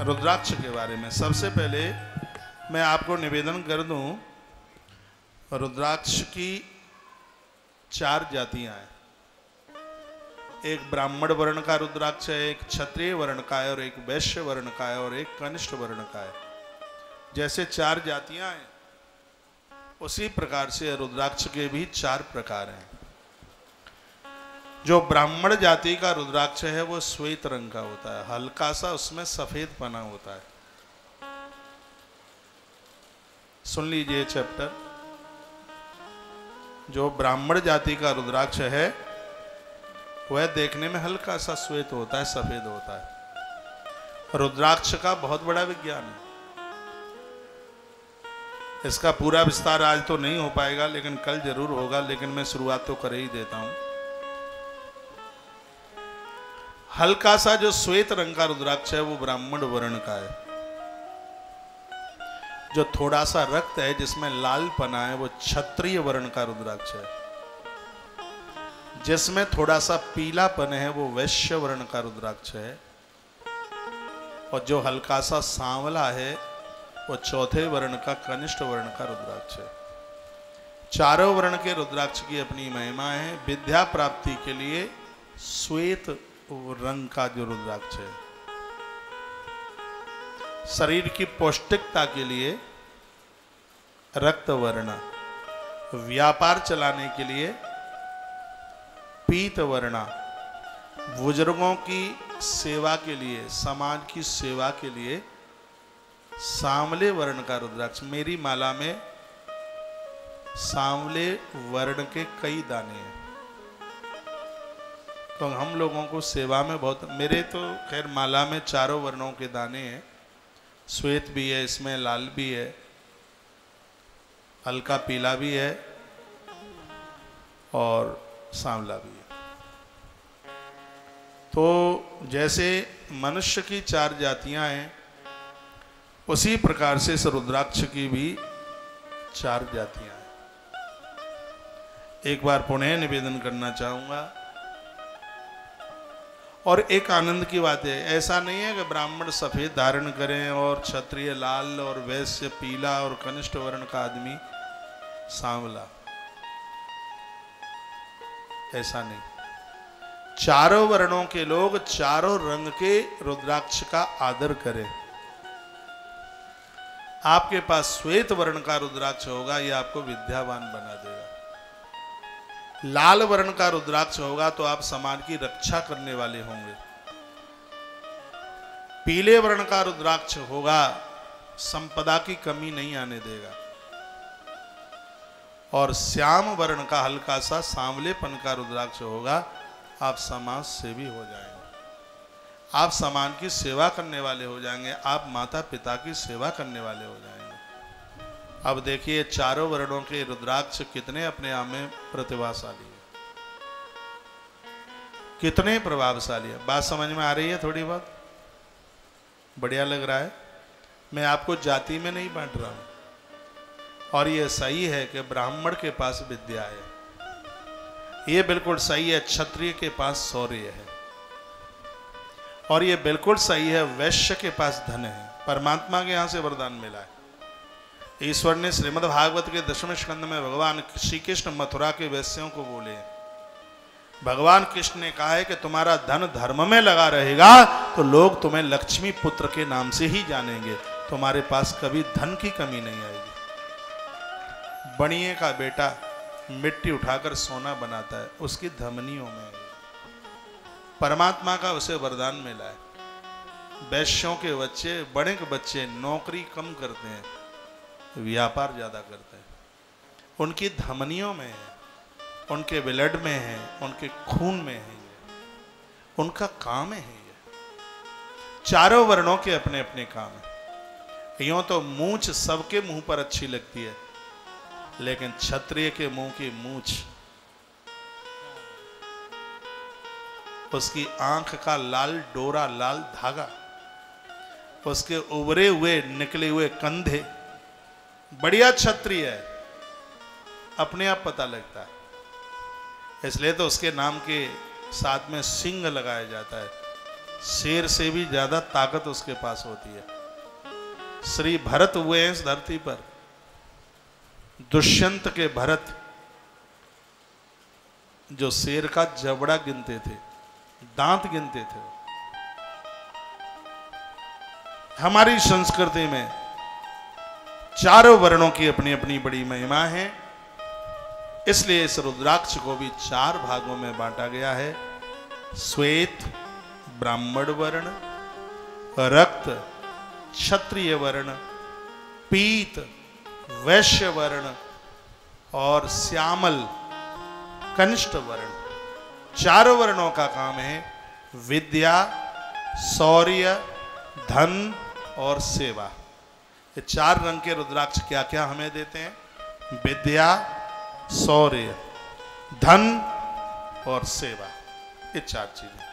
रुद्राक्ष के बारे में। सबसे पहले मैं आपको निवेदन कर दूं, रुद्राक्ष की 4 जातियां हैं। एक ब्राह्मण वर्ण का रुद्राक्ष है, एक क्षत्रिय वर्ण का है, और एक वैश्य वर्ण का है, और एक कनिष्ठ वर्ण का है। जैसे 4 जातियां हैं उसी प्रकार से रुद्राक्ष के भी 4 प्रकार हैं। जो ब्राह्मण जाति का रुद्राक्ष है वो श्वेत रंग का होता है, हल्का सा उसमें सफेद पना होता है। सुन लीजिए चैप्टर। जो ब्राह्मण जाति का रुद्राक्ष है वह देखने में हल्का सा श्वेत होता है, सफेद होता है। रुद्राक्ष का बहुत बड़ा विज्ञान है। इसका पूरा विस्तार आज तो नहीं हो पाएगा, लेकिन कल जरूर होगा। लेकिन मैं शुरुआत तो कर ही देता हूं। हल्का सा जो श्वेत रंग का रुद्राक्ष है वो ब्राह्मण वर्ण का है। जो थोड़ा सा रक्त है जिसमें लाल पना है वो क्षत्रिय वर्ण का रुद्राक्ष है। जिसमें थोड़ा सा पीलापन है वो वैश्य वर्ण का रुद्राक्ष है। और जो हल्का सा सांवला है वो चौथे वर्ण का कनिष्ठ वर्ण का रुद्राक्ष है। चारों वर्ण के रुद्राक्ष की अपनी महिमा है। विद्या प्राप्ति के लिए श्वेत रंग का जो रुद्राक्ष है, शरीर की पौष्टिकता के लिए रक्त वर्ण, व्यापार चलाने के लिए पीत वर्ण, बुजुर्गों की सेवा के लिए, समाज की सेवा के लिए सांवले वर्ण का रुद्राक्ष। मेरी माला में सांवले वर्ण के कई दाने हैं, तो हम लोगों को सेवा में बहुत। मेरे तो खैर माला में चारों वर्णों के दाने हैं। श्वेत भी है, इसमें लाल भी है, हल्का पीला भी है और सांवला भी है। तो जैसे मनुष्य की 4 जातियां हैं उसी प्रकार से इस रुद्राक्ष की भी 4 जातियां हैं। एक बार पुनः निवेदन करना चाहूंगा। और एक आनंद की बात है, ऐसा नहीं है कि ब्राह्मण सफेद धारण करें और क्षत्रिय लाल और वैश्य पीला और कनिष्ठ वर्ण का आदमी सांवला। ऐसा नहीं। चारों वर्णों के लोग चारों रंग के रुद्राक्ष का आदर करें। आपके पास श्वेत वर्ण का रुद्राक्ष होगा, यह आपको विद्यावान बना देगा। लाल वर्ण का रुद्राक्ष होगा तो आप समाज की रक्षा करने वाले होंगे। पीले वर्ण का रुद्राक्ष होगा, संपदा की कमी नहीं आने देगा। और श्याम वर्ण का हल्का सा सांवलेपन का रुद्राक्ष होगा, आप समाज सेवी हो जाएंगे, आप समाज की सेवा करने वाले हो जाएंगे, आप माता पिता की सेवा करने वाले हो जाएंगे। अब देखिए चारों वर्णों के रुद्राक्ष कितने अपने आप में प्रतिभाशाली है, कितने प्रभावशाली है। बात समझ में आ रही है? थोड़ी बहुत बढ़िया लग रहा है। मैं आपको जाति में नहीं बांट रहा हूं। और ये सही है कि ब्राह्मण के पास विद्या है, ये बिल्कुल सही है। क्षत्रिय के पास शौर्य है, और ये बिल्कुल सही है वैश्य के पास धन है। परमात्मा के यहां से वरदान मिला है। ईश्वर ने श्रीमद् भागवत के 10वें स्कंद में भगवान श्री कृष्ण मथुरा के वैश्यों को बोले। भगवान कृष्ण ने कहा है कि तुम्हारा धन धर्म में लगा रहेगा तो लोग तुम्हें लक्ष्मी पुत्र के नाम से ही जानेंगे, तुम्हारे पास कभी धन की कमी नहीं आएगी। बनिए का बेटा मिट्टी उठाकर सोना बनाता है, उसकी धमनियों में परमात्मा का उसे वरदान मिला है। वैश्यों के बच्चे, बड़े के बच्चे नौकरी कम करते हैं, व्यापार ज्यादा करते हैं। उनकी धमनियों में है, उनके ब्लड में है, उनके खून में है, उनका काम है ये। चारों वर्णों के अपने अपने काम है। यूं तो मूंछ सबके मुंह पर अच्छी लगती है, लेकिन क्षत्रिय के मुंह की मूंछ, उसकी आंख का लाल डोरा, लाल धागा, उसके उभरे हुए निकले हुए कंधे, बढ़िया क्षत्रिय है, अपने आप पता लगता है। इसलिए तो उसके नाम के साथ में सिंह लगाया जाता है। शेर से भी ज्यादा ताकत उसके पास होती है। श्री भरत हुए हैं इस धरती पर, दुष्यंत के भरत जो शेर का जबड़ा गिनते थे, दांत गिनते थे। हमारी संस्कृति में चारों वर्णों की अपनी अपनी बड़ी महिमा है, इसलिए इस रुद्राक्ष को भी 4 भागों में बांटा गया है। श्वेत ब्राह्मण वर्ण, रक्त क्षत्रिय वर्ण, पीत वैश्य वर्ण और श्यामल कनिष्ठ वर्ण। चारों वर्णों का काम है विद्या, शौर्य, धन और सेवा। ये 4 रंग के रुद्राक्ष क्या क्या हमें देते हैं? विद्या, शौर्य, धन और सेवा, ये 4 चीजें।